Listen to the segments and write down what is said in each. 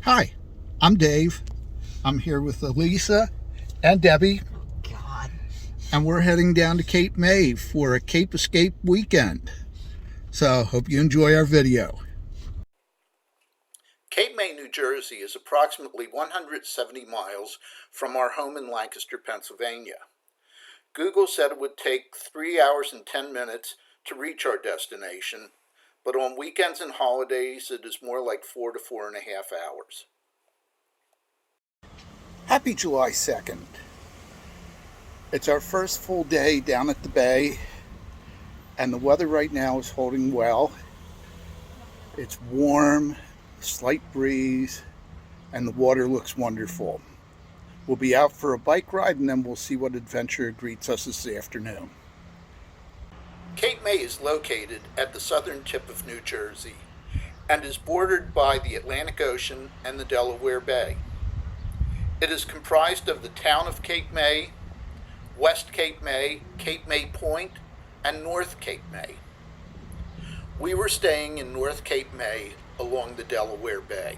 Hi, I'm Dave. I'm here with Elisa and Debbie, God. and we're heading down to Cape May for a Cape Escape weekend. So, hope you enjoy our video. Cape May, New Jersey is approximately 170 miles from our home in Lancaster, Pennsylvania. Google said it would take 3 hours and 10 minutes to reach our destination, but on weekends and holidays it is more like 4 to 4.5 hours. Happy July 2nd. It's our first full day down at the bay, and the weather right now is holding well. It's warm, slight breeze, and the water looks wonderful. We'll be out for a bike ride, and then we'll see what adventure greets us this afternoon. Cape May is located at the southern tip of New Jersey and is bordered by the Atlantic Ocean and the Delaware Bay. It is comprised of the town of Cape May, West Cape May, Cape May Point, and North Cape May. We were staying in North Cape May along the Delaware Bay.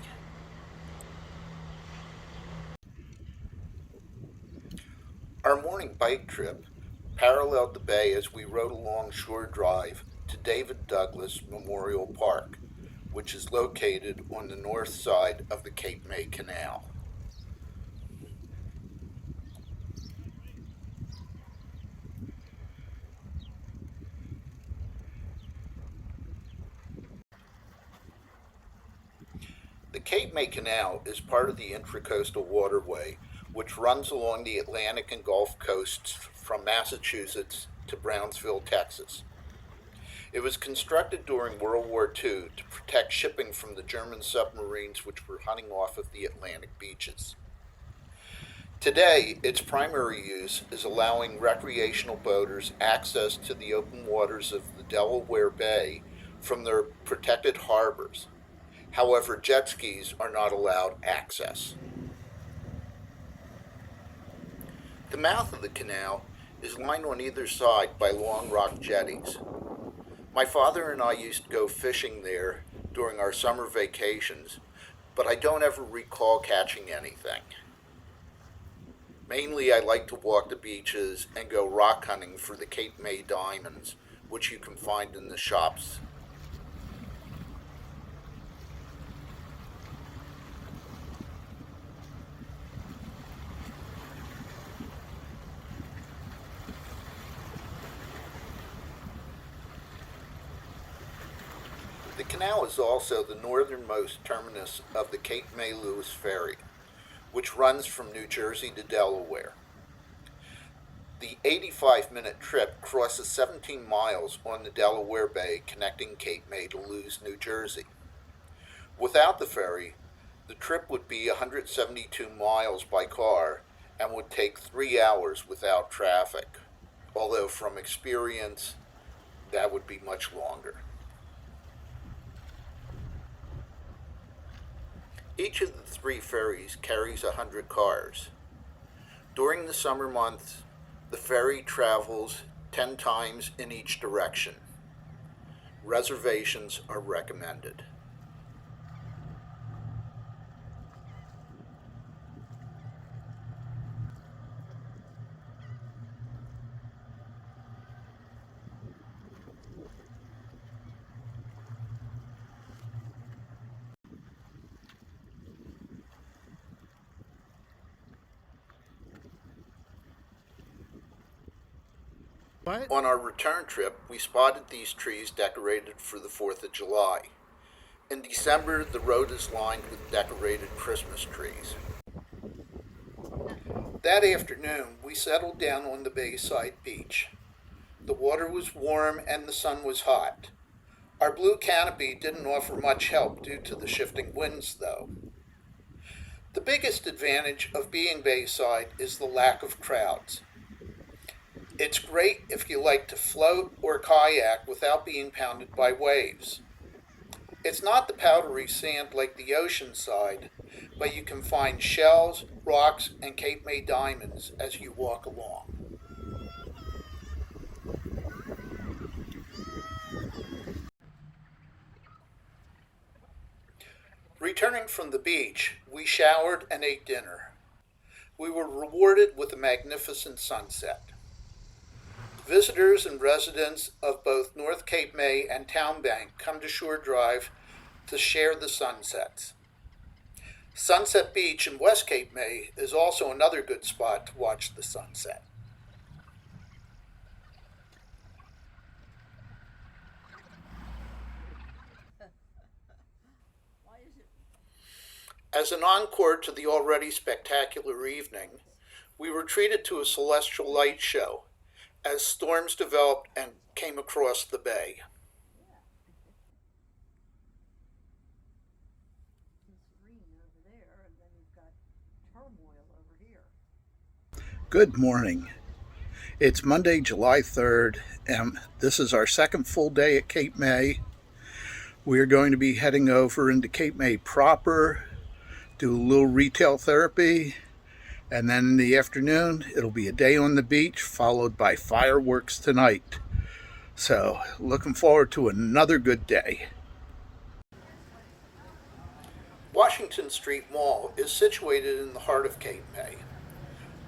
Our morning bike trip paralleled the bay as we rode along Shore Drive to David Douglas Memorial Park, which is located on the north side of the Cape May Canal. The Cape May Canal is part of the Intracoastal Waterway, which runs along the Atlantic and Gulf coasts from Massachusetts to Brownsville, Texas. It was constructed during World War II to protect shipping from the German submarines which were hunting off of the Atlantic beaches. Today, its primary use is allowing recreational boaters access to the open waters of the Delaware Bay from their protected harbors. However, jet skis are not allowed access. The mouth of the canal is lined on either side by long rock jetties. My father and I used to go fishing there during our summer vacations, but I don't ever recall catching anything. Mainly, I like to walk the beaches and go rock hunting for the Cape May diamonds, which you can find in the shops. The canal is also the northernmost terminus of the Cape May Lewis Ferry, which runs from New Jersey to Delaware. The 85-minute trip crosses 17 miles on the Delaware Bay connecting Cape May to Lewes, New Jersey. Without the ferry, the trip would be 172 miles by car and would take 3 hours without traffic, although from experience, that would be much longer. Each of the 3 ferries carries 100 cars. During the summer months, the ferry travels 10 times in each direction. Reservations are recommended. What? On our return trip, we spotted these trees decorated for the 4th of July. In December, the road is lined with decorated Christmas trees. That afternoon, we settled down on the Bayside beach. The water was warm and the sun was hot. Our blue canopy didn't offer much help due to the shifting winds, though. The biggest advantage of being Bayside is the lack of crowds. It's great if you like to float or kayak without being pounded by waves. It's not the powdery sand like the ocean side, but you can find shells, rocks, and Cape May diamonds as you walk along. Returning from the beach, we showered and ate dinner. We were rewarded with a magnificent sunset. Visitors and residents of both North Cape May and Town Bank come to Shore Drive to share the sunsets. Sunset Beach in West Cape May is also another good spot to watch the sunset. As an encore to the already spectacular evening, we were treated to a celestial light show as storms developed and came across the bay. Good morning. It's Monday, July 3rd, and this is our second full day at Cape May. We're going to be heading over into Cape May proper, do a little retail therapy, and then in the afternoon, it'll be a day on the beach, followed by fireworks tonight. So, looking forward to another good day. Washington Street Mall is situated in the heart of Cape May.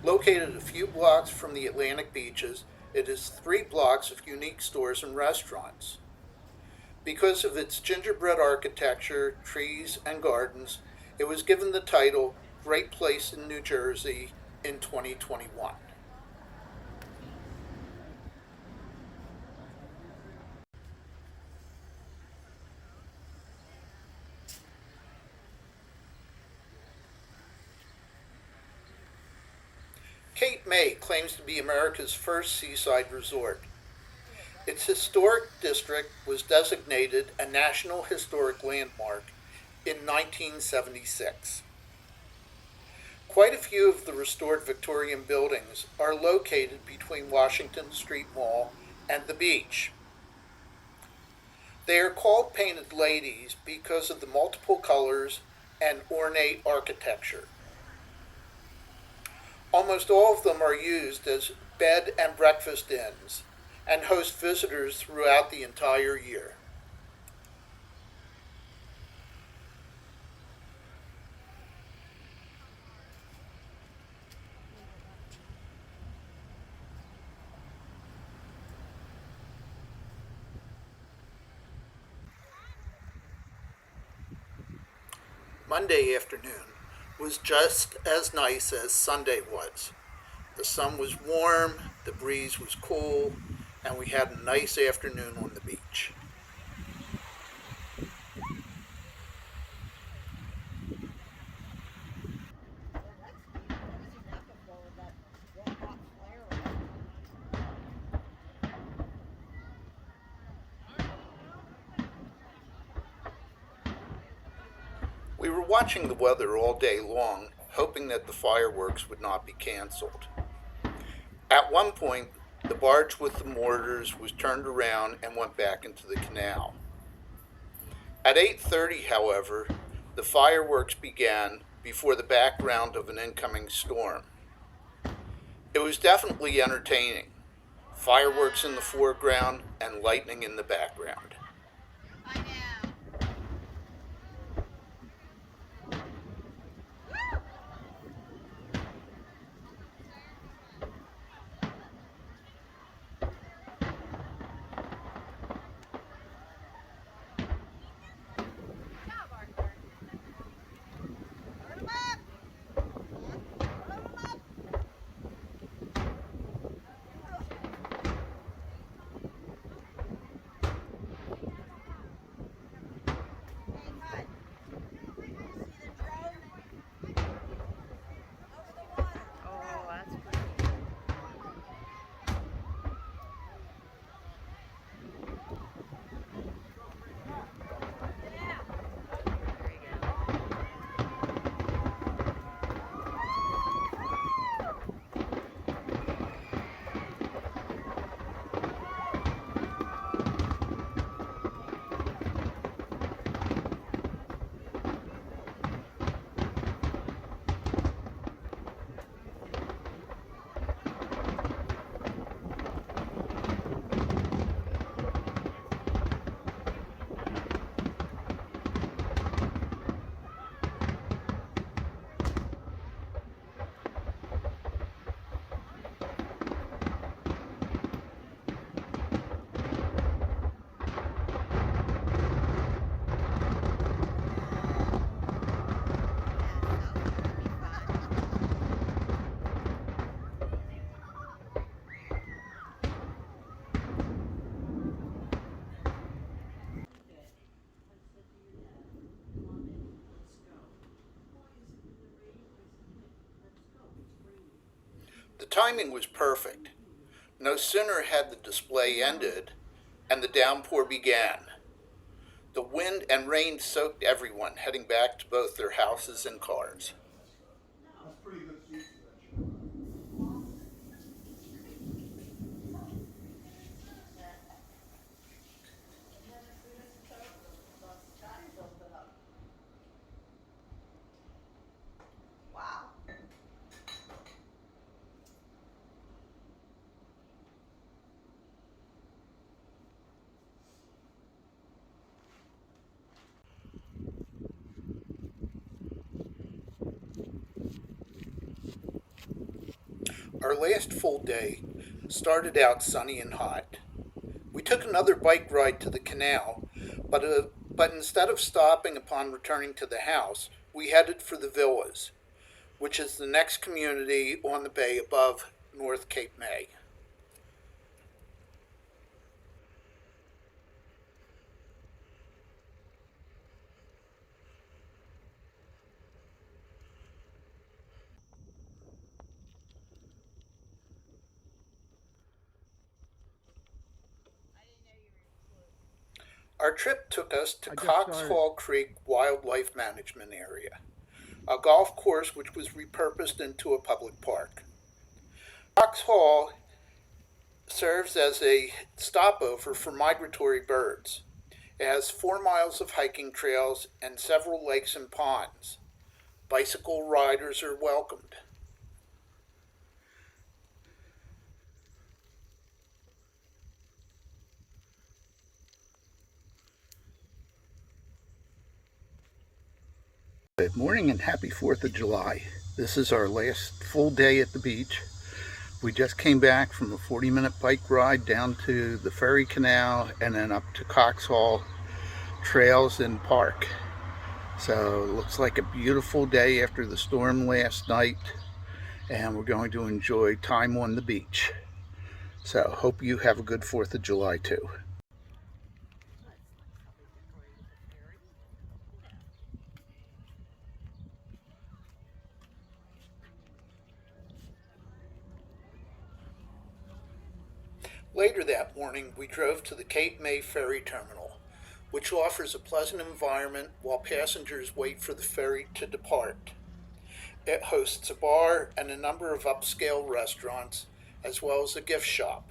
Located a few blocks from the Atlantic beaches, it is 3 blocks of unique stores and restaurants. Because of its gingerbread architecture, trees, and gardens, it was given the title Great Place in New Jersey in 2021. Cape May claims to be America's first seaside resort. Its historic district was designated a National Historic Landmark in 1976. Quite a few of the restored Victorian buildings are located between Washington Street Mall and the beach. They are called Painted Ladies because of the multiple colors and ornate architecture. Almost all of them are used as bed and breakfast inns and host visitors throughout the entire year. Monday afternoon was just as nice as Sunday was. The sun was warm, the breeze was cool, and we had a nice afternoon on the beach. We were watching the weather all day long, hoping that the fireworks would not be canceled. At one point, the barge with the mortars was turned around and went back into the canal. At 8:30, however, the fireworks began before the background of an incoming storm. It was definitely entertaining. Fireworks in the foreground and lightning in the background. The timing was perfect. No sooner had the display ended and the downpour began. The wind and rain soaked everyone heading back to both their houses and cars. Wow. Our last full day started out sunny and hot. We took another bike ride to the canal, but instead of stopping upon returning to the house, we headed for the villas, which is the next community on the bay above North Cape May. Our trip took us to Coxhall Creek Wildlife Management Area, a golf course which was repurposed into a public park. Coxhall serves as a stopover for migratory birds. It has 4 miles of hiking trails and several lakes and ponds. Bicycle riders are welcomed. Good morning and happy 4th of July. This is our last full day at the beach. We just came back from a 40-minute bike ride down to the ferry canal and then up to Coxhall Trails and Park. So it looks like a beautiful day after the storm last night, and we're going to enjoy time on the beach. So hope you have a good 4th of July too. Later that morning, we drove to the Cape May Ferry Terminal, which offers a pleasant environment while passengers wait for the ferry to depart. It hosts a bar and a number of upscale restaurants, as well as a gift shop.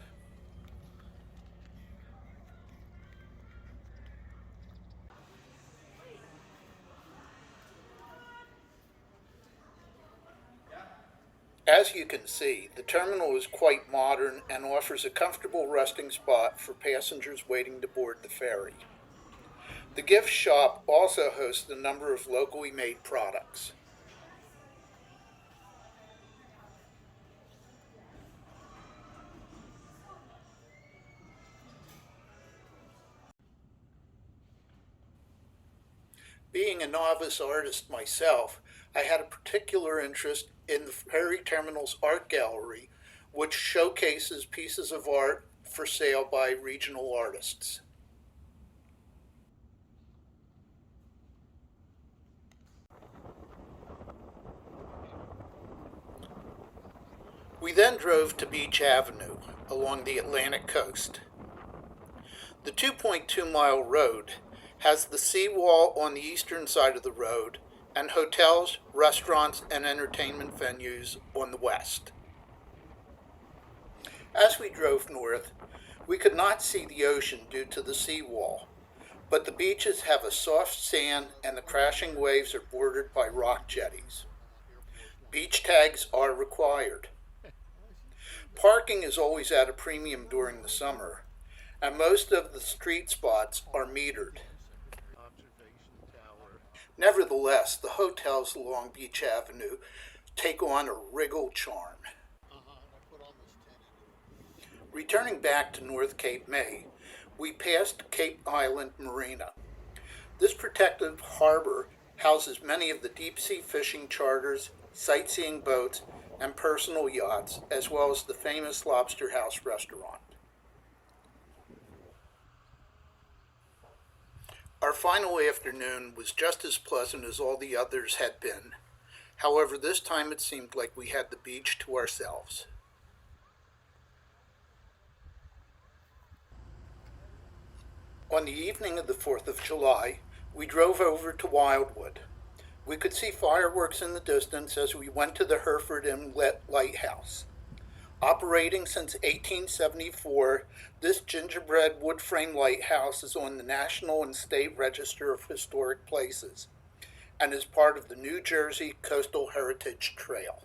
As you can see, the terminal is quite modern and offers a comfortable resting spot for passengers waiting to board the ferry. The gift shop also hosts a number of locally made products. Being a novice artist myself, I had a particular interest in the ferry terminal's art gallery, which showcases pieces of art for sale by regional artists. We then drove to Beach Avenue along the Atlantic coast. The 2.2-mile road has the seawall on the eastern side of the road and hotels, restaurants, and entertainment venues on the west. As we drove north, we could not see the ocean due to the seawall, but the beaches have a soft sand and the crashing waves are bordered by rock jetties. Beach tags are required. Parking is always at a premium during the summer, and most of the street spots are metered. Nevertheless, the hotels along Beach Avenue take on a regal charm. Returning back to North Cape May, we passed Cape Island Marina. This protected harbor houses many of the deep-sea fishing charters, sightseeing boats, and personal yachts, as well as the famous Lobster House restaurant. Our final afternoon was just as pleasant as all the others had been. However, this time it seemed like we had the beach to ourselves. On the evening of the 4th of July, we drove over to Wildwood. We could see fireworks in the distance as we went to the Hereford Inlet Lighthouse. Operating since 1874, this gingerbread wood frame lighthouse is on the National and State Register of Historic Places and is part of the New Jersey Coastal Heritage Trail.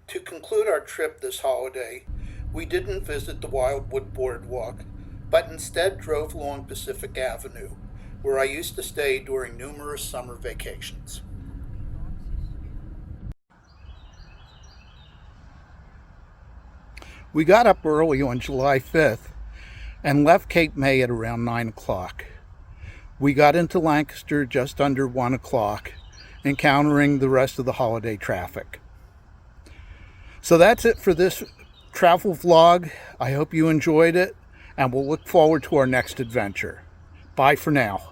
To conclude our trip this holiday, we didn't visit the Wildwood Boardwalk, but instead drove along Pacific Avenue, where I used to stay during numerous summer vacations. We got up early on July 5th and left Cape May at around 9 o'clock. We got into Lancaster just under 1 o'clock, encountering the rest of the holiday traffic. So that's it for this travel vlog. I hope you enjoyed it, and we'll look forward to our next adventure. Bye for now.